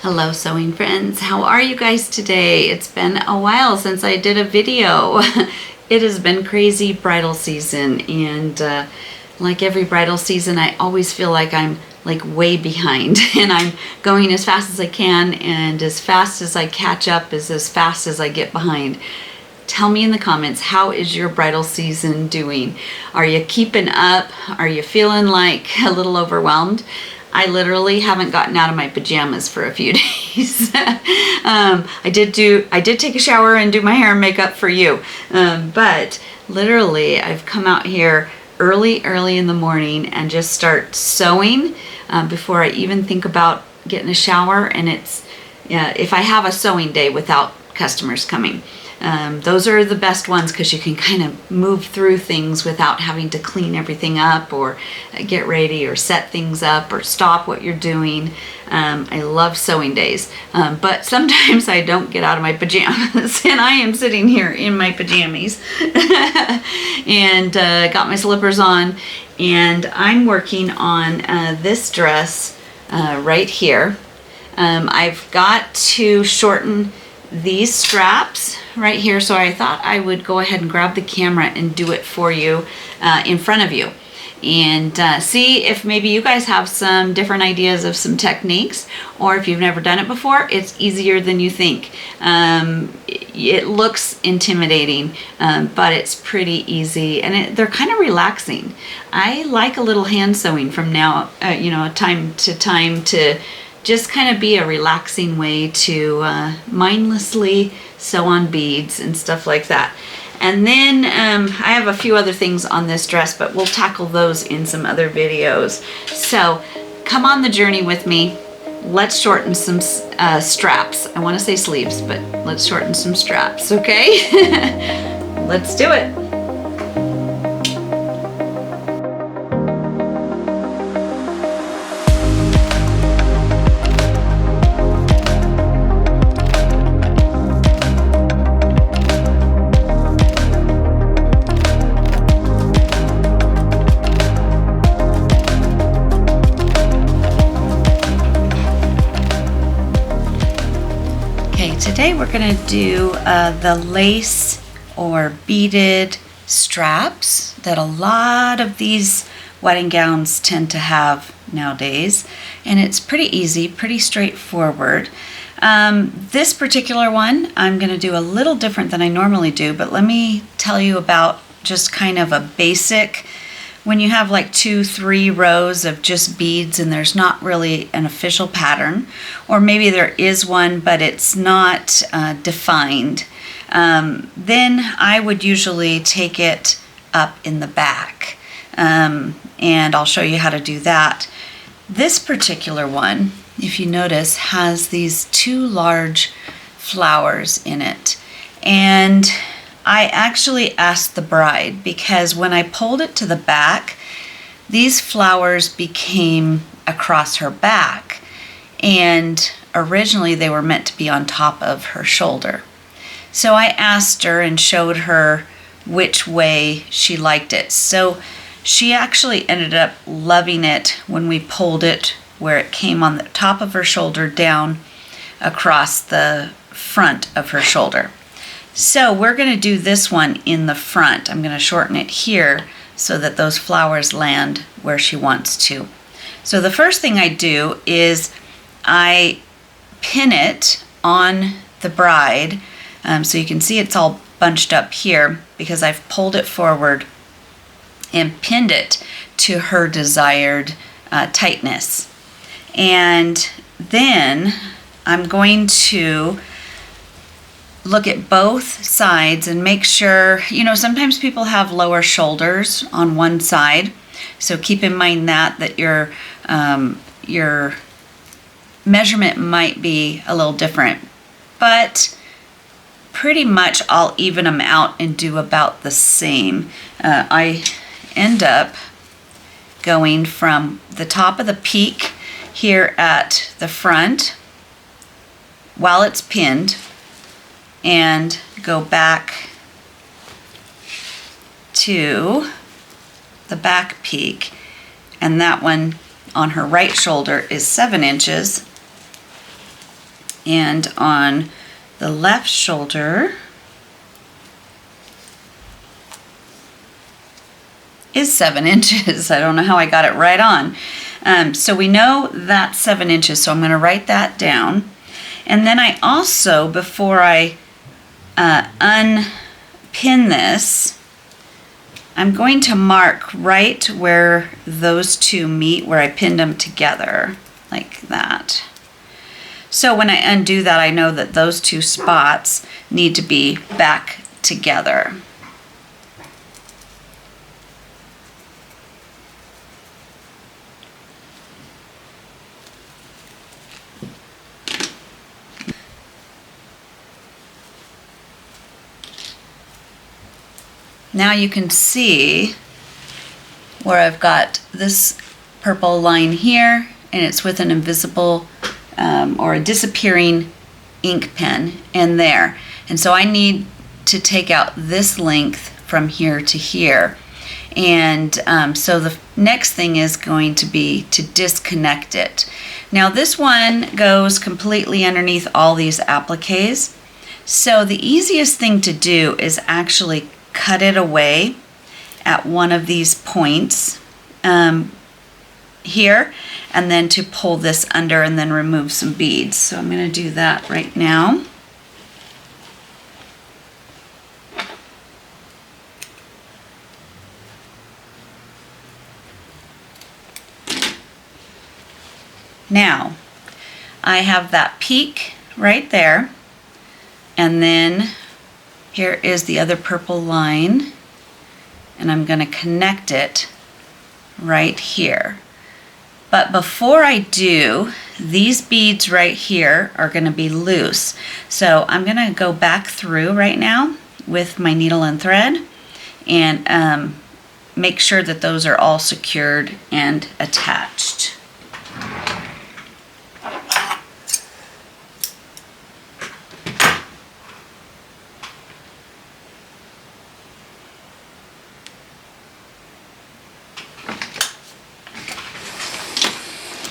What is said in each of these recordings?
Hello sewing friends, how are you guys today? It's been a while since I did a video. It has been crazy bridal season, and like every bridal season I always feel like I'm like way behind and I'm going as fast as I can, and as fast as I catch up is as fast as I get behind. Tell me in the comments, how is your bridal season doing? Are you keeping up? Are you feeling like a little overwhelmed? I literally haven't gotten out of my pajamas for a few days. I did take a shower and do my hair and makeup for you. But literally I've come out here early in the morning and just start sewing before I even think about getting a shower. And it's, if I have a sewing day without customers coming. Those are the best ones because you can kind of move through things without having to clean everything up or get ready or set things up or stop what you're doing. I love sewing days, but sometimes I don't get out of my pajamas and I am sitting here in my pajamas and got my slippers on, and I'm working on this dress right here. I've got to shorten these straps right here, so I thought I would go ahead and grab the camera and do it for you in front of you, and see if maybe you guys have some different ideas of some techniques, or if you've never done it before, it's easier than you think. It looks intimidating, but it's pretty easy, and they're kind of relaxing. I like a little hand sewing from now, time to time, to just kind of be a relaxing way to mindlessly sew on beads and stuff like that. And then I have a few other things on this dress, but we'll tackle those in some other videos. So come on the journey with me. Let's shorten some straps. I want to say sleeves, but let's shorten some straps, okay? Let's do it. Today we're going to do the lace or beaded straps that a lot of these wedding gowns tend to have nowadays, and it's pretty easy, pretty straightforward. This particular one I'm going to do a little different than I normally do, but let me tell you about just kind of a basic. When you have like 2-3 rows of just beads and there's not really an official pattern, or maybe there is one but it's not defined, then I would usually take it up in the back, and I'll show you how to do that. This particular one, if you notice, has these 2 large flowers in it, and I actually asked the bride, because when I pulled it to the back, these flowers became across her back, and originally they were meant to be on top of her shoulder. So I asked her and showed her which way she liked it. So she actually ended up loving it when we pulled it where it came on the top of her shoulder down across the front of her shoulder. So we're going to do this one in the front. I'm going to shorten it here so that those flowers land where she wants to. So the first thing I do is I pin it on the bride, so you can see it's all bunched up here because I've pulled it forward and pinned it to her desired tightness. And then I'm going to look at both sides and make sure, sometimes people have lower shoulders on one side, so keep in mind that your measurement might be a little different, but pretty much I'll even them out and do about the same. I end up going from the top of the peak here at the front while it's pinned, and go back to the back peak, and that one on her right shoulder is 7 inches, And on the left shoulder is 7 inches. I don't know how I got it right on. So we know that's 7 inches, so I'm going to write that down. And then I also, before I unpin this, I'm going to mark right where those two meet, where I pinned them together, like that. So when I undo that, I know that those two spots need to be back together. Now you can see where I've got this purple line here, and it's with an invisible or a disappearing ink pen in there. And so I need to take out this length from here to here. And so the next thing is going to be to disconnect it. Now this one goes completely underneath all these appliques. So the easiest thing to do is actually cut it away at one of these points here, and then to pull this under and then remove some beads. So I'm going to do that right now. Now I have that peak right there, and then here is the other purple line, and I'm going to connect it right here. But before I do, these beads right here are going to be loose. So I'm going to go back through right now with my needle and thread and make sure that those are all secured and attached.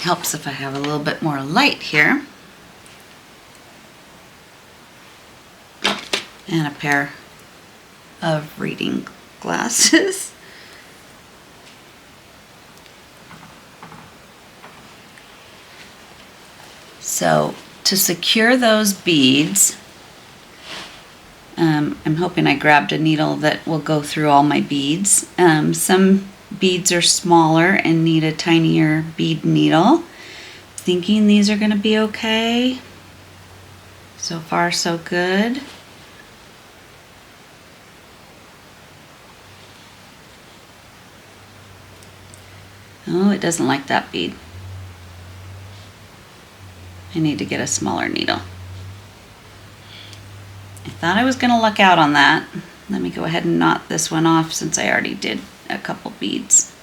Helps if I have a little bit more light here. And a pair of reading glasses. So to secure those beads, I'm hoping I grabbed a needle that will go through all my beads. Some beads are smaller and need a tinier bead needle. Thinking these are going to be okay. So far so good. Oh, it doesn't like that bead. I need to get a smaller needle. I thought I was going to luck out on that. Let me go ahead and knot this one off since I already did a couple beads.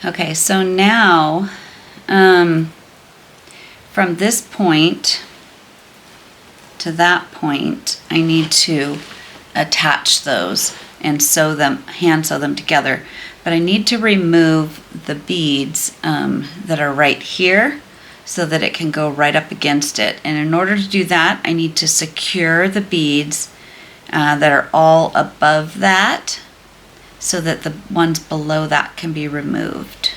Okay, so now from this point to that point, I need to attach those and sew them, hand sew them together. But I need to remove the beads that are right here so that it can go right up against it. And in order to do that, I need to secure the beads that are all above that, so that the ones below that can be removed.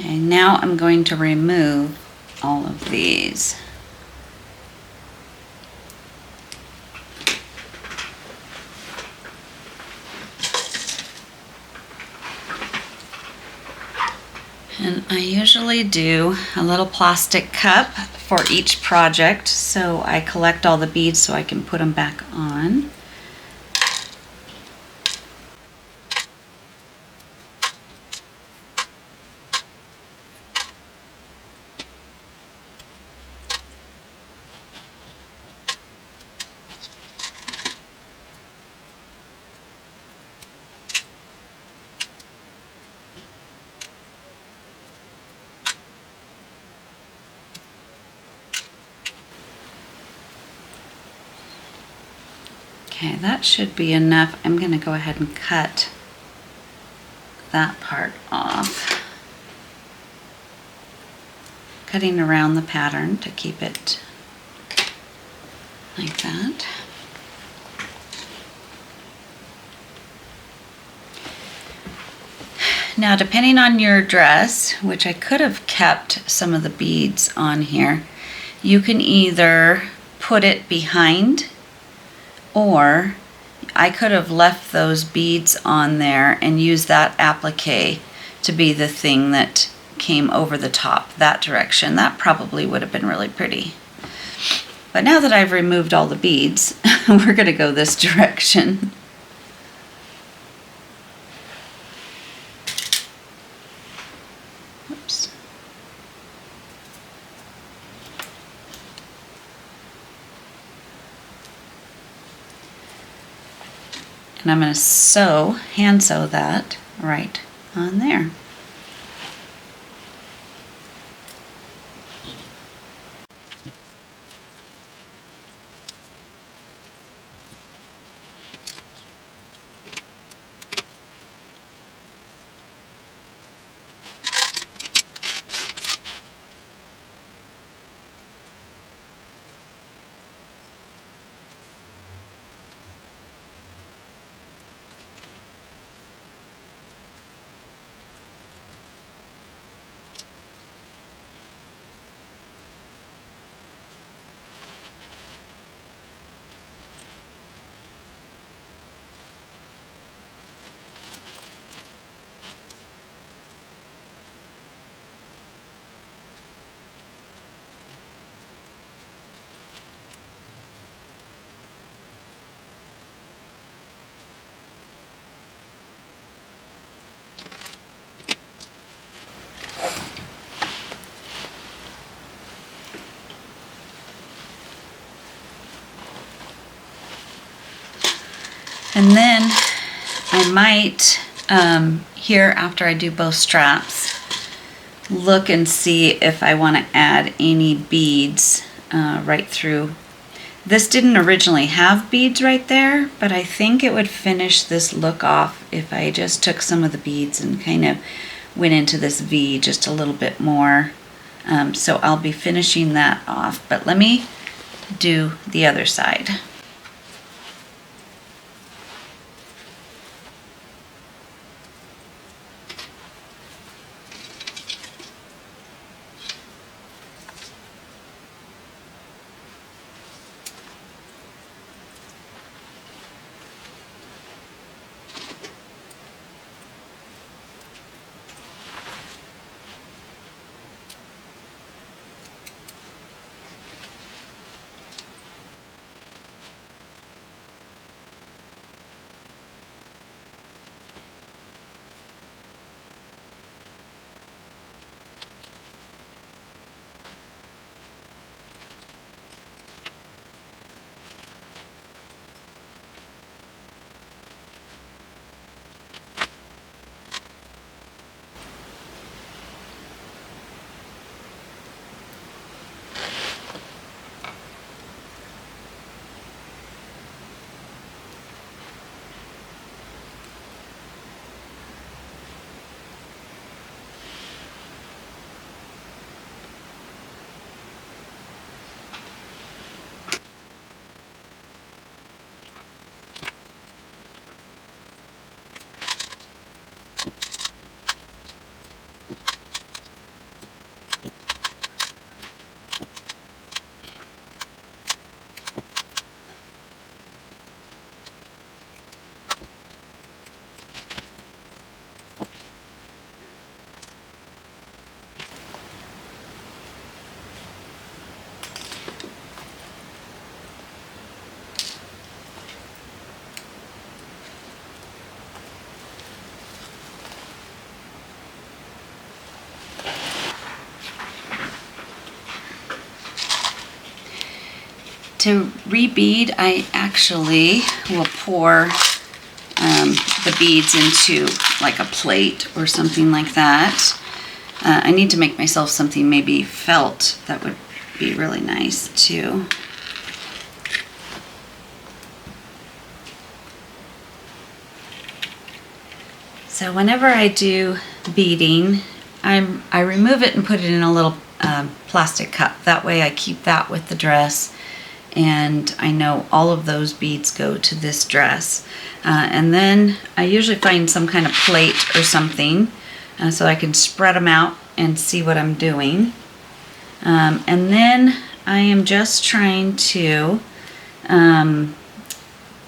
Okay, now I'm going to remove all of these. And I usually do a little plastic cup for each project, so I collect all the beads so I can put them back on. Okay, that should be enough. I'm going to go ahead and cut that part off. Cutting around the pattern to keep it like that. Now, depending on your dress, which I could have kept some of the beads on here, you can either put it behind, or I could have left those beads on there and used that applique to be the thing that came over the top that direction. That probably would have been really pretty. But now that I've removed all the beads, we're going to go this direction. Oops. And I'm going to hand sew that right on there. And then I might, here after I do both straps, look and see if I want to add any beads right through. This didn't originally have beads right there, but I think it would finish this look off if I just took some of the beads and kind of went into this V just a little bit more. So I'll be finishing that off, but let me do the other side. To re-bead, I actually will pour the beads into like a plate or something like that. I need to make myself something maybe felt. That would be really nice too. So whenever I do beading, I remove it and put it in a little plastic cup. That way I keep that with the dress, and I know all of those beads go to this dress. And then I usually find some kind of plate or something so I can spread them out and see what I'm doing. And then I am just trying to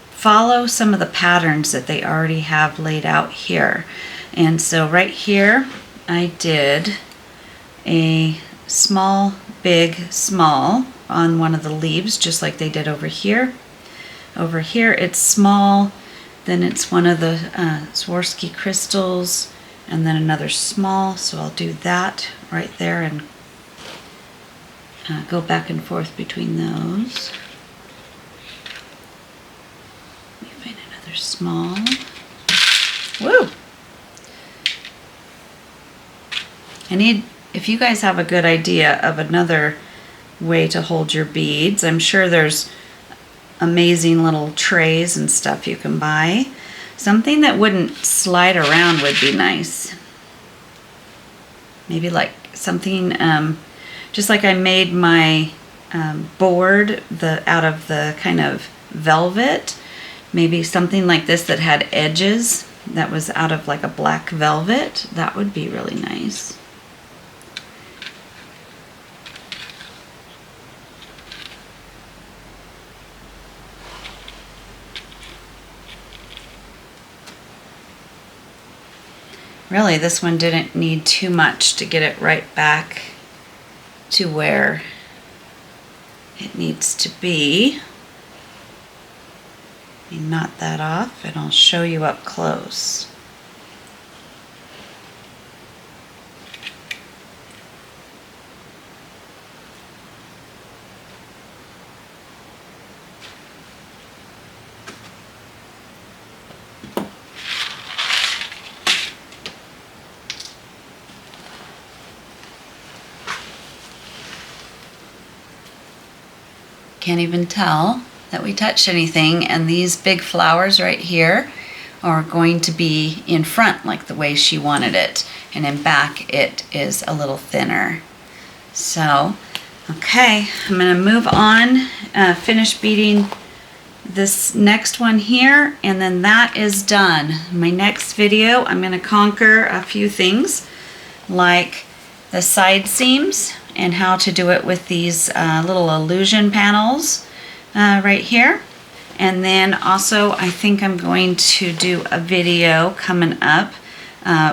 follow some of the patterns that they already have laid out here. And so right here I did a small, big, small on one of the leaves, just like they did over here. Over here it's small, then it's one of the Swarovski crystals, and then another small, so I'll do that right there and go back and forth between those. Let me find another small. Woo! If you guys have a good idea of another way to hold your beads, I'm sure there's amazing little trays and stuff you can buy. Something that wouldn't slide around would be nice. Maybe like something, just like I made my board out of the kind of velvet. Maybe something like this that had edges, that was out of like a black velvet. That would be really nice. Really, this one didn't need too much to get it right back to where it needs to be. Let me knot that off and I'll show you up close. Can't even tell that we touched anything, and these big flowers right here are going to be in front like the way she wanted it, and in back it is a little thinner. So okay, I'm going to move on, finish beading this next one here, and then that is done. My next video I'm going to conquer a few things like the side seams and how to do it with these little illusion panels right here. And then also I think I'm going to do a video coming up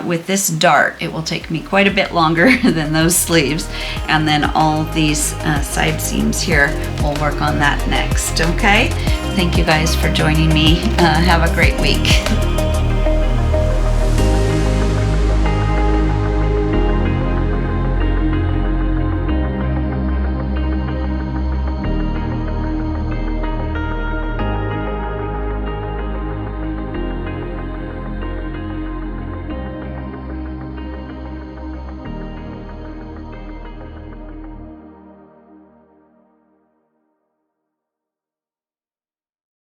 with this dart. It will take me quite a bit longer than those sleeves, and then all these side seams here, we'll work on that next. Okay, thank you guys for joining me. Have a great week.